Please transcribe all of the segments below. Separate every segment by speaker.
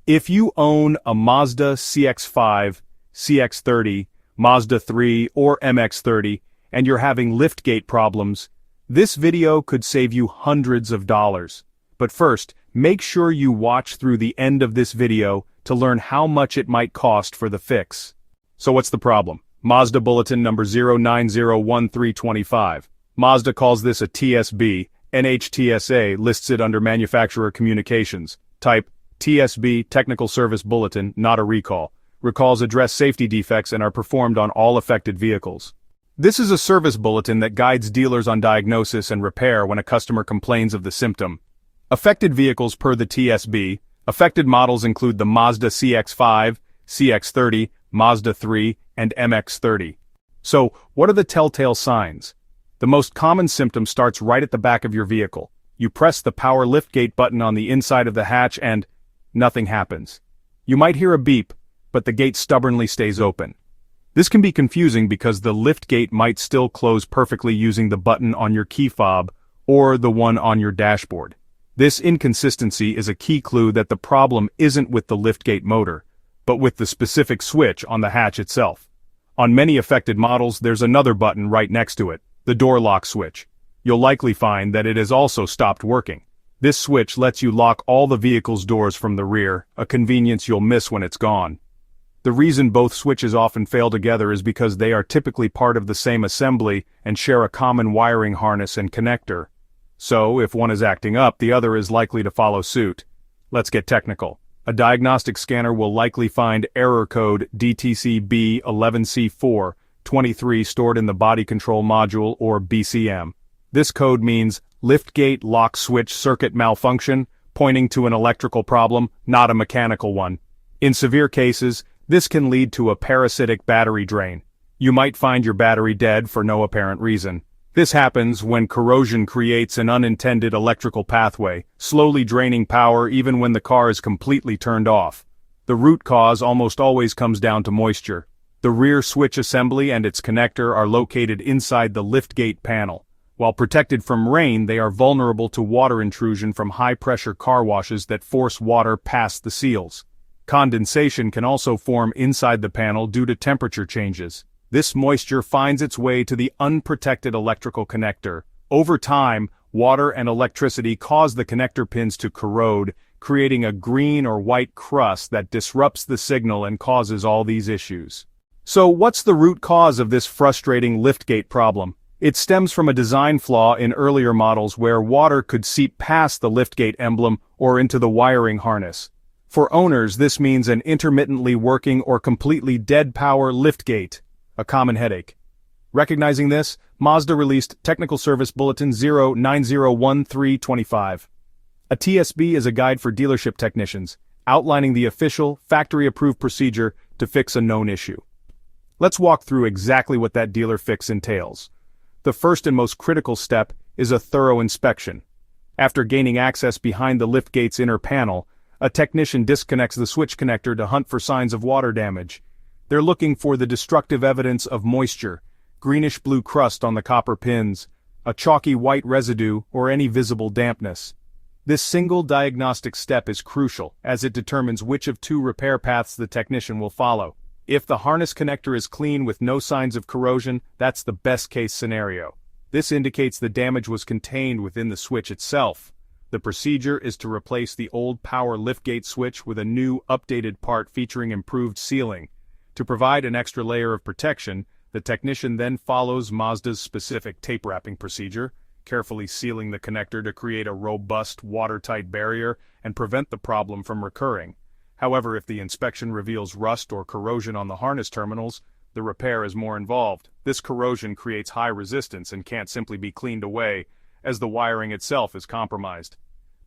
Speaker 1: If you own a Mazda CX-5, CX-30, Mazda 3, or MX-30, and you're having liftgate problems, this video could save you hundreds of dollars. But first, make sure you watch through the end of this video to learn how much it might cost for the fix. So what's the problem? Mazda Bulletin number 0901325. Mazda calls this a TSB, NHTSA lists it under Manufacturer Communications. Type TSB, Technical Service Bulletin, not a recall. Recalls address safety defects and are performed on all affected vehicles. This is a service bulletin that guides dealers on diagnosis and repair when a customer complains of the symptom. Affected vehicles per the TSB. Affected models include the Mazda CX-5, CX-30, Mazda 3, and MX-30. So, what are the telltale signs? The most common symptom starts right at the back of your vehicle. You press the power liftgate button on the inside of the hatch and nothing happens. You might hear a beep, but the gate stubbornly stays open. This can be confusing because the liftgate might still close perfectly using the button on your key fob or the one on your dashboard. This inconsistency is a key clue that the problem isn't with the liftgate motor, but with the specific switch on the hatch itself. On many affected models, there's another button right next to it, the door lock switch. You'll likely find that it has also stopped working. This switch lets you lock all the vehicle's doors from the rear, a convenience you'll miss when it's gone. The reason both switches often fail together is because they are typically part of the same assembly and share a common wiring harness and connector. So, if one is acting up, the other is likely to follow suit. Let's get technical. A diagnostic scanner will likely find error code DTC B11C4, 23 stored in the body control module or BCM. This code means liftgate lock switch circuit malfunction, pointing to an electrical problem, not a mechanical one. In severe cases, this can lead to a parasitic battery drain. You might find your battery dead for no apparent reason. This happens when corrosion creates an unintended electrical pathway, slowly draining power even when the car is completely turned off. The root cause almost always comes down to moisture. The rear switch assembly and its connector are located inside the liftgate panel. While protected from rain, they are vulnerable to water intrusion from high-pressure car washes that force water past the seals. Condensation can also form inside the panel due to temperature changes. This moisture finds its way to the unprotected electrical connector. Over time, water and electricity cause the connector pins to corrode, creating a green or white crust that disrupts the signal and causes all these issues. So what's the root cause of this frustrating liftgate problem? It stems from a design flaw in earlier models where water could seep past the liftgate emblem or into the wiring harness. For owners, this means an intermittently working or completely dead power liftgate, a common headache. Recognizing this, Mazda released Technical Service Bulletin 0901325. A TSB is a guide for dealership technicians, outlining the official, factory-approved procedure to fix a known issue. Let's walk through exactly what that dealer fix entails. The first and most critical step is a thorough inspection. After gaining access behind the liftgate's inner panel, a technician disconnects the switch connector to hunt for signs of water damage. They're looking for the destructive evidence of moisture, greenish-blue crust on the copper pins, a chalky white residue, or any visible dampness. This single diagnostic step is crucial, as it determines which of two repair paths the technician will follow. If the harness connector is clean with no signs of corrosion, that's the best-case scenario. This indicates the damage was contained within the switch itself. The procedure is to replace the old power liftgate switch with a new, updated part featuring improved sealing. To provide an extra layer of protection, the technician then follows Mazda's specific tape wrapping procedure, carefully sealing the connector to create a robust, watertight barrier and prevent the problem from recurring. However, if the inspection reveals rust or corrosion on the harness terminals, the repair is more involved. This corrosion creates high resistance and can't simply be cleaned away, as the wiring itself is compromised.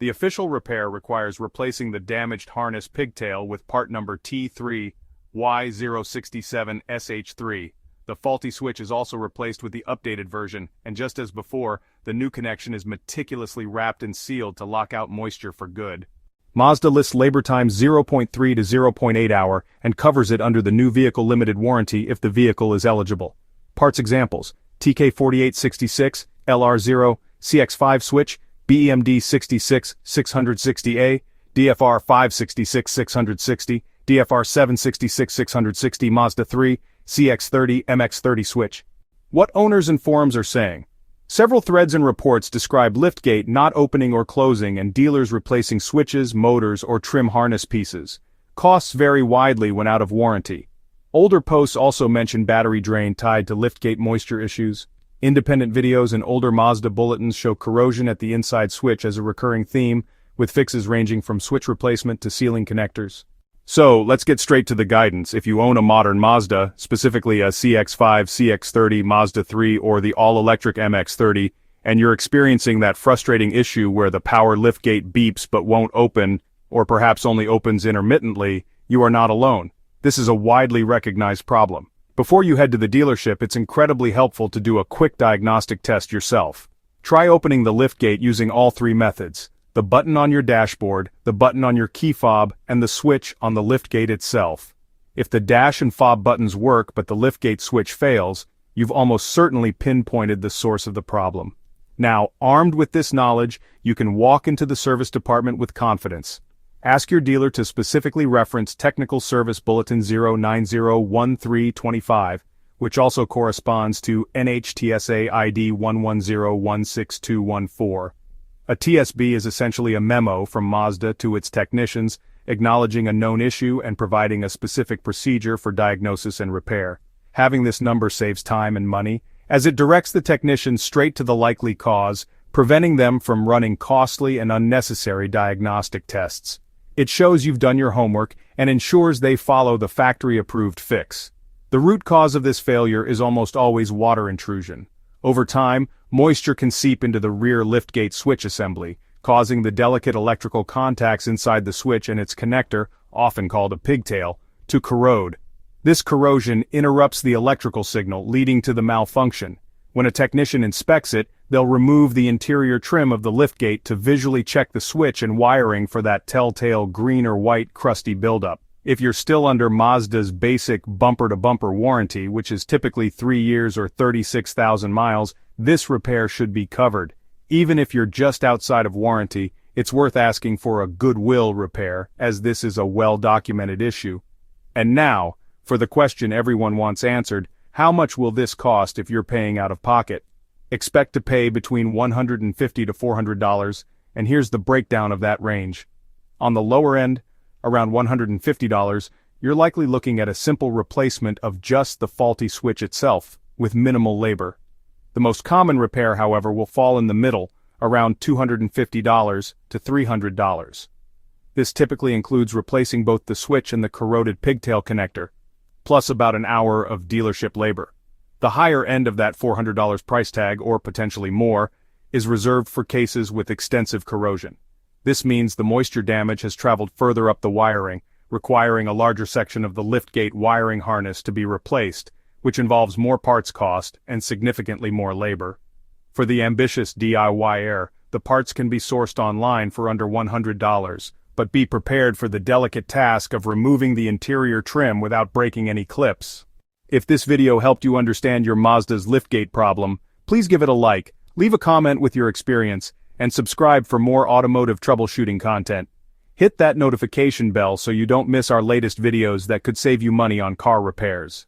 Speaker 1: The official repair requires replacing the damaged harness pigtail with part number T3Y067SH3. The faulty switch is also replaced with the updated version, and just as before, the new connection is meticulously wrapped and sealed to lock out moisture for good. Mazda lists labor time 0.3 to 0.8 hour and covers it under the new vehicle limited warranty if the vehicle is eligible. Parts examples: TK4866, LR0, CX-5 switch, BEMD 66 660A, DFR 566-660, DFR 766-660 Mazda 3, CX-30, MX-30 switch. What owners and forums are saying. Several threads and reports describe Liftgate not opening or closing and dealers replacing switches, motors, or trim harness pieces. Costs vary widely when out of warranty. Older posts also mention battery drain tied to Liftgate moisture issues. Independent videos and older Mazda bulletins show corrosion at the inside switch as a recurring theme, with fixes ranging from switch replacement to sealing connectors. So, let's get straight to the guidance. If you own a modern Mazda, specifically a CX-5, CX-30, Mazda 3, or the all-electric MX-30, and you're experiencing that frustrating issue where the power liftgate beeps but won't open, or perhaps only opens intermittently, you are not alone. This is a widely recognized problem. Before you head to the dealership, it's incredibly helpful to do a quick diagnostic test yourself. Try opening the liftgate using all three methods: the button on your dashboard, the button on your key fob, and the switch on the liftgate itself. If the dash and fob buttons work but the liftgate switch fails, you've almost certainly pinpointed the source of the problem. Now, armed with this knowledge, you can walk into the service department with confidence. Ask your dealer to specifically reference Technical Service Bulletin 0901325, which also corresponds to NHTSA ID 110-16214. A TSB is essentially a memo from Mazda to its technicians, acknowledging a known issue and providing a specific procedure for diagnosis and repair. Having this number saves time and money, as it directs the technician straight to the likely cause, preventing them from running costly and unnecessary diagnostic tests. It shows you've done your homework and ensures they follow the factory-approved fix. The root cause of this failure is almost always water intrusion. Over time, moisture can seep into the rear liftgate switch assembly, causing the delicate electrical contacts inside the switch and its connector, often called a pigtail, to corrode. This corrosion interrupts the electrical signal, leading to the malfunction. When a technician inspects it, they'll remove the interior trim of the liftgate to visually check the switch and wiring for that telltale green or white crusty buildup. If you're still under Mazda's basic bumper-to-bumper warranty, which is typically 3 years or 36,000 miles, this repair should be covered. Even if you're just outside of warranty, it's worth asking for a goodwill repair, as this is a well-documented issue. And now, for the question everyone wants answered, how much will this cost if you're paying out of pocket? Expect to pay between $150 to $400, and here's the breakdown of that range. On the lower end, around $150, you're likely looking at a simple replacement of just the faulty switch itself, with minimal labor. The most common repair, however, will fall in the middle, around $250 to $300. This typically includes replacing both the switch and the corroded pigtail connector, plus about an hour of dealership labor. The higher end of that $400 price tag, or potentially more, is reserved for cases with extensive corrosion. This means the moisture damage has traveled further up the wiring, requiring a larger section of the liftgate wiring harness to be replaced, which involves more parts cost and significantly more labor. For the ambitious DIYer, the parts can be sourced online for under $100, but be prepared for the delicate task of removing the interior trim without breaking any clips. If this video helped you understand your Mazda's liftgate problem, please give it a like, leave a comment with your experience, and subscribe for more automotive troubleshooting content. Hit that notification bell so you don't miss our latest videos that could save you money on car repairs.